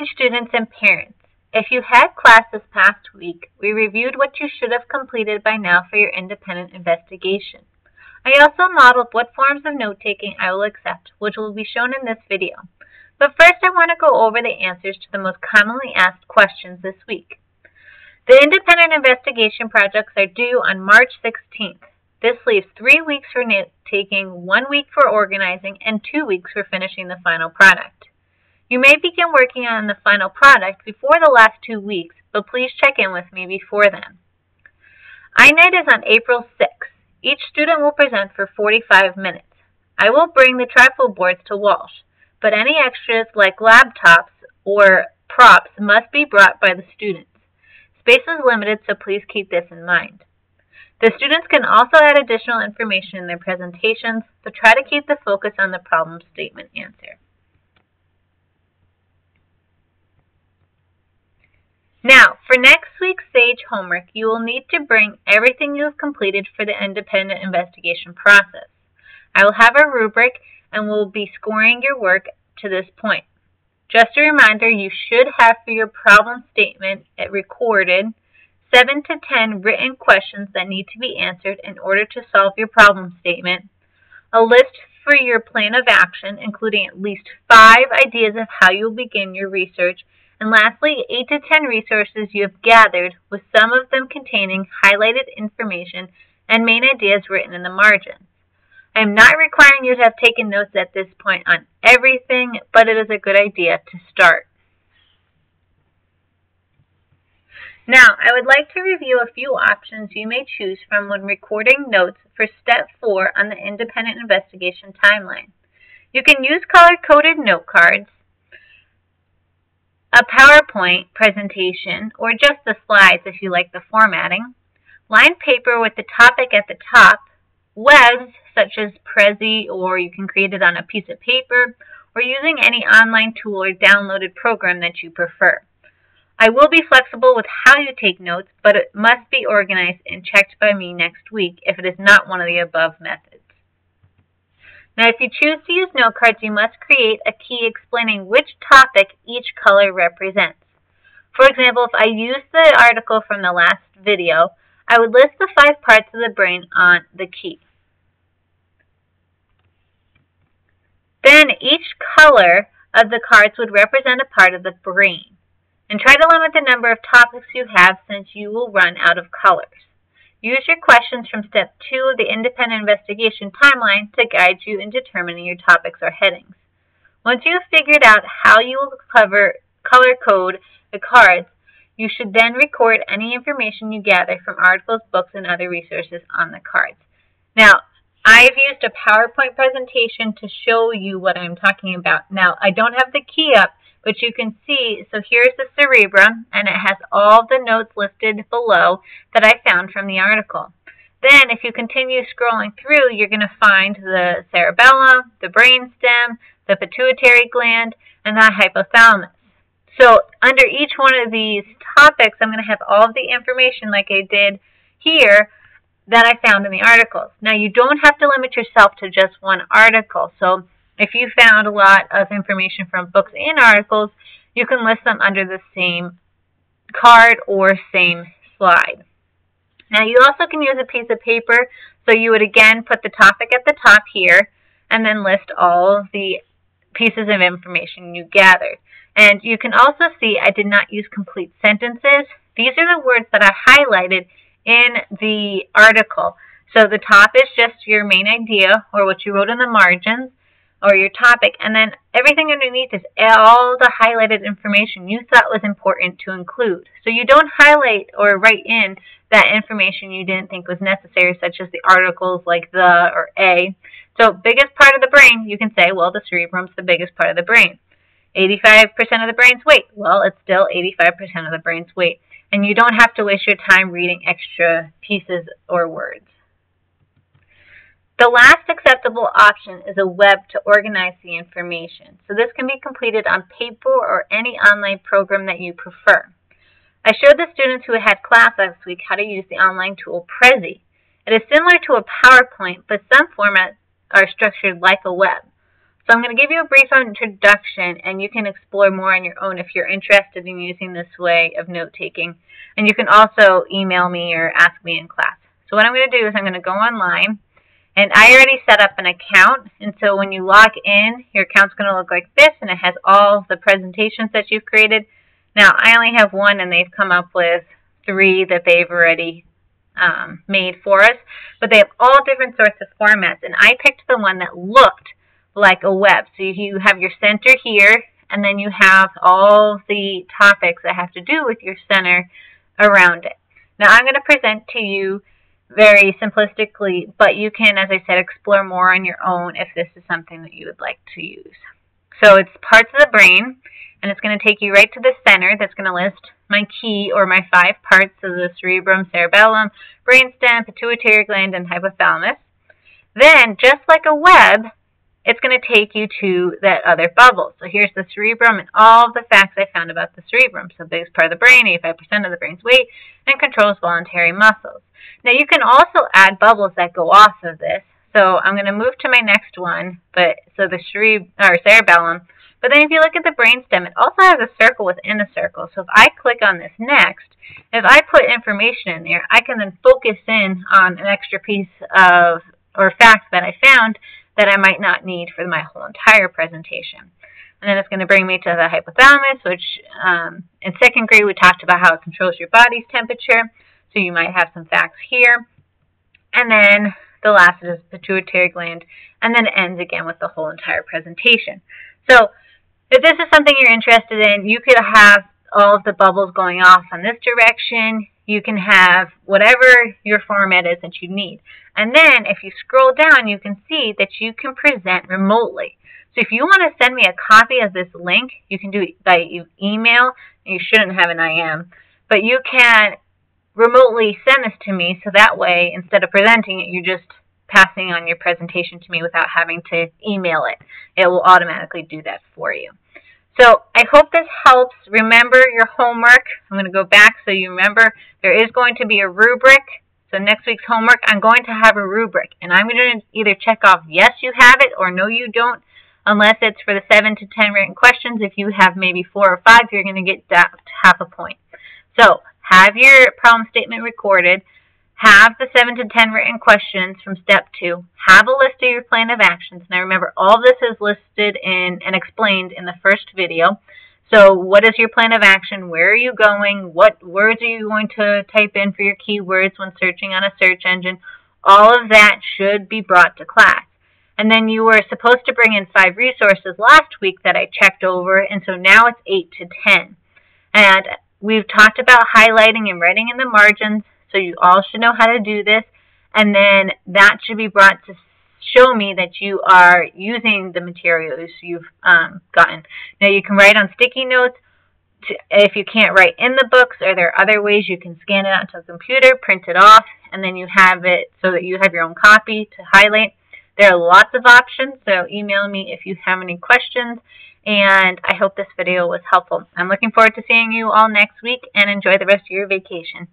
morning, students and parents. If you had class this past week, we reviewed what you should have completed by now for your independent investigation. I also modeled what forms of note-taking I will accept, which will be shown in this video. But first, I want to go over the answers to the most commonly asked questions this week. The independent investigation projects are due on March 16th. This leaves 3 weeks for note-taking, 1 week for organizing, and 2 weeks for finishing the final product. You may begin working on the final product before the last 2 weeks, but please check in with me before then. iNight is on April 6th. Each student will present for 45 minutes. I will bring the trifold boards to Walsh, but any extras like laptops or props must be brought by the students. Space is limited, so please keep this in mind. The students can also add additional information in their presentations, but try to keep the focus on the problem statement answer. Now, for next week's SAGE homework, you will need to bring everything you have completed for the independent investigation process. I will have a rubric and will be scoring your work to this point. Just a reminder, you should have for your problem statement recorded 7 to 10 written questions that need to be answered in order to solve your problem statement, a list for your plan of action, including at least 5 ideas of how you'll begin your research, and lastly, 8 to 10 resources you have gathered, with some of them containing highlighted information and main ideas written in the margins. I am not requiring you to have taken notes at this point on everything, but it is a good idea to start. Now, I would like to review a few options you may choose from when recording notes for Step 4 on the independent investigation timeline. You can use color-coded note cards, a PowerPoint presentation, or just the slides if you like the formatting, lined paper with the topic at the top, webs such as Prezi, or you can create it on a piece of paper, or using any online tool or downloaded program that you prefer. I will be flexible with how you take notes, but it must be organized and checked by me next week if it is not one of the above methods. Now, if you choose to use note cards, you must create a key explaining which topic each color represents. For example, if I use the article from the last video, I would list the 5 parts of the brain on the key. Then each color of the cards would represent a part of the brain. And try to limit the number of topics you have, since you will run out of colors. Use your questions from Step 2 of the independent investigation timeline to guide you in determining your topics or headings. Once you have figured out how you will color code the cards, you should then record any information you gather from articles, books, and other resources on the cards. Now, I've used a PowerPoint presentation to show you what I'm talking about. Now, I don't have the key up, but you can see, so here's the cerebrum, and it has all the notes listed below that I found from the article. Then, if you continue scrolling through, you're going to find the cerebellum, the brainstem, the pituitary gland, and the hypothalamus. So, under each one of these topics, I'm going to have all of the information like I did here that I found in the articles. Now, you don't have to limit yourself to just one article. So, if you found a lot of information from books and articles, you can list them under the same card or same slide. Now, you also can use a piece of paper, so you would again put the topic at the top here and then list all of the pieces of information you gathered. And you can also see I did not use complete sentences. These are the words that I highlighted in the article. So the top is just your main idea or what you wrote in the margins, or your topic, and then everything underneath is all the highlighted information you thought was important to include. So you don't highlight or write in that information you didn't think was necessary, such as the articles like the or a. So biggest part of the brain, you can say, well, the cerebrum's the biggest part of the brain. 85% of the brain's weight, well, it's still 85% of the brain's weight. And you don't have to waste your time reading extra pieces or words. The last acceptable option is a web to organize the information. So this can be completed on paper or any online program that you prefer. I showed the students who had class last week how to use the online tool Prezi. It is similar to a PowerPoint, but some formats are structured like a web. So I'm going to give you a brief introduction, and you can explore more on your own if you're interested in using this way of note-taking. And you can also email me or ask me in class. So what I'm going to do is I'm going to go online, and I already set up an account. And so when you log in, your account's going to look like this, and it has all the presentations that you've created. Now, I only have one, and they've come up with 3 that they've already made for us. But they have all different sorts of formats, and I picked the one that looked like a web. So you have your center here, and then you have all the topics that have to do with your center around it. Now I'm going to present to you very simplistically, but you can, as I said, explore more on your own if this is something that you would like to use. So it's parts of the brain, and it's going to take you right to the center. That's going to list my key, or my 5 parts of the cerebrum, cerebellum, brainstem, pituitary gland, and hypothalamus. Then, just like a web, it's going to take you to that other bubble. So here's the cerebrum and all the facts I found about the cerebrum. So biggest part of the brain, 85% of the brain's weight, and controls voluntary muscles. Now you can also add bubbles that go off of this. So I'm going to move to my next one, so the cerebellum. But then if you look at the brainstem, it also has a circle within a circle. So if I click on this next, if I put information in there, I can then focus in on an extra piece of, or fact that I found that I might not need for my whole entire presentation. And then it's going to bring me to the hypothalamus, which in 2nd grade we talked about how it controls your body's temperature. So you might have some facts here. And then the last is pituitary gland. And then it ends again with the whole entire presentation. So if this is something you're interested in, you could have all of the bubbles going off in this direction. You can have whatever your format is that you need. And then if you scroll down, you can see that you can present remotely. So if you want to send me a copy of this link, you can do it by email. You shouldn't have an IM. But you can remotely send this to me, so that way, instead of presenting it, you're just passing on your presentation to me without having to email it. It will automatically do that for you. So I hope this helps. Remember your homework. I'm going to go back so you remember there is going to be a rubric. So next week's homework, I'm going to have a rubric. And I'm going to either check off yes, you have it, or no, you don't, unless it's for the 7 to 10 written questions. If you have maybe 4 or 5, you're going to get half a point. So have your problem statement recorded. Have the 7 to 10 written questions from step 2. Have a list of your plan of actions. Now remember, all this is listed in and explained in the first video. So what is your plan of action? Where are you going? What words are you going to type in for your keywords when searching on a search engine? All of that should be brought to class. And then you were supposed to bring in 5 resources last week that I checked over, and so now it's 8 to 10. And we've talked about highlighting and writing in the margins. So you all should know how to do this, and then that should be brought to show me that you are using the materials you've gotten. Now you can write on sticky notes. If you can't write in the books, or there are other ways, you can scan it onto a computer, print it off, and then you have it so that you have your own copy to highlight. There are lots of options, so email me if you have any questions, and I hope this video was helpful. I'm looking forward to seeing you all next week, and enjoy the rest of your vacation.